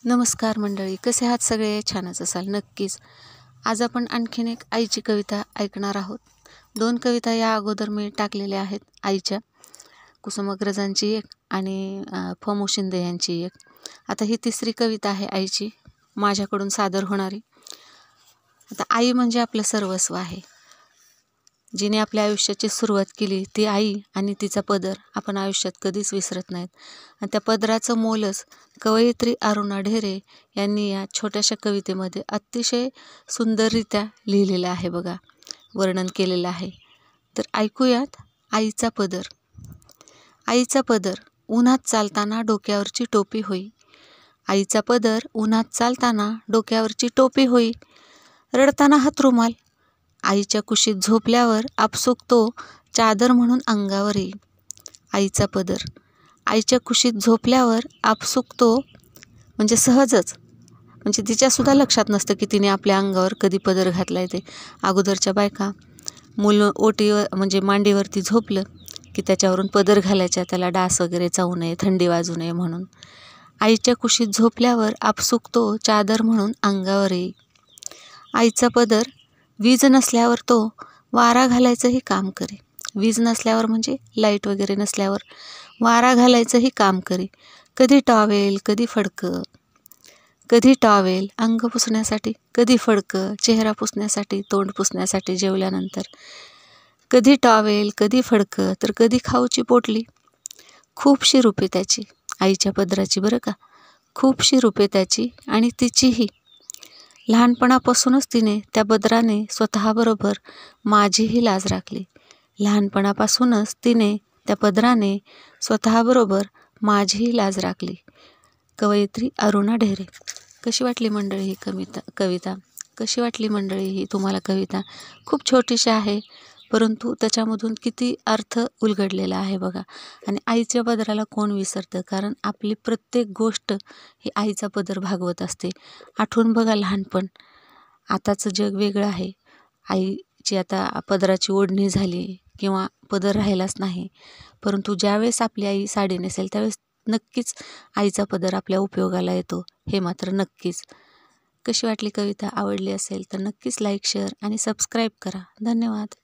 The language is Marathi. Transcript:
नमस्कार मंडळी, कसे आहात सगळे? छानच असाल नक्कीच. आज आपण आणखीन एक आईची कविता ऐकणार आहोत. 2 कविता या अगोदर मी टाकलेल्या आहेत आईच्या, कुसुमाग्रजांची एक आणि फमू शिंदे यांची एक. आता ही तिसरी कविता आहे आईची, माझ्याकडून सादर होणारी. आता आई म्हणजे आपलं सर्वस्व आहे. जिने आपल्या आयुष्याची सुरुवात केली ती आई आणि तिचा पदर आपण आयुष्यात कधीच विसरत नाहीत. आणि त्या पदराचं मोलच कवयित्री अरुणा ढेरे यांनी या छोट्याशा कवितेमध्ये अतिशय सुंदररित्या लिहिलेलं आहे बघा, वर्णन केलेलं आहे. तर ऐकूयात. आईचा पदर. आईचा पदर उन्हात चालताना डोक्यावरची टोपी होई. आईचा पदर उन्हात चालताना डोक्यावरची टोपी होई. रडताना हात रुमाल. आईच्या कुशीत झोपल्यावर आपसूक तो चादर म्हणून अंगावर येई. आईचा पदर. आईच्या कुशीत झोपल्यावर आपसूक तो म्हणजे सहजच, म्हणजे तिच्यासुद्धा लक्षात नसतं की तिने आपल्या अंगावर कधी पदर घातला आहे. ते अगोदरच्या बायका मुलं ओटीवर म्हणजे मांडीवरती झोपलं की त्याच्यावरून पदर घालायच्या, त्याला डास वगैरे चावू नये, थंडी वाजू नये म्हणून. आईच्या कुशीत झोपल्यावर आपसूक तो चादर म्हणून अंगावर येई. आईचा पदर वीज नसल्यावर तो वारा घालायचंही काम करे. वीज नसल्यावर म्हणजे लाईट वगैरे नसल्यावर वारा घालायचंही काम करे. कधी टॉवेल, कधी फडकं. कधी टॉवेल अंग पुसण्यासाठी, कधी फडकं चेहरा पुसण्यासाठी, तोंड पुसण्यासाठी जेवल्यानंतर. कधी टॉवेल, कधी फडकं, तर कधी खाऊची पोटली. खूपशी रूपे त्याची, आईच्या पदराची बरं का, खूपशी रूपे त्याची आणि तिचीही. लहानपणापासूनच तिने त्या पदराने स्वतःबरोबर माझीही लाज राखली. लहानपणापासूनच तिने त्या पदराने स्वतःबरोबर माझीही लाज राखली. कवयित्री अरुणा ढेरे. कशी वाटली मंडळी ही कविता? कशी वाटली मंडळी ही तुम्हाला कविता? खूप छोटीशी आहे, परंतु त्याच्यामधून किती अर्थ उलगडलेला आहे बघा. आणि आईच्या पदराला कोण विसरतं, कारण आपली प्रत्येक गोष्ट ही आईचा पदर भागवत असते. आठवून बघा लहानपण. आताचं जग वेगळं आहे. आईची आता पदराची ओढणी झाली किंवा पदर राहिलाच नाही, परंतु ज्यावेळेस आपली आई साडी नेसेल त्यावेळेस नक्कीच आईचा पदर आपल्या उपयोगाला येतो, हे मात्र नक्कीच. कशी वाटली कविता? आवडली असेल तर नक्कीच लाईक, शेअर आणि सबस्क्राईब करा. धन्यवाद.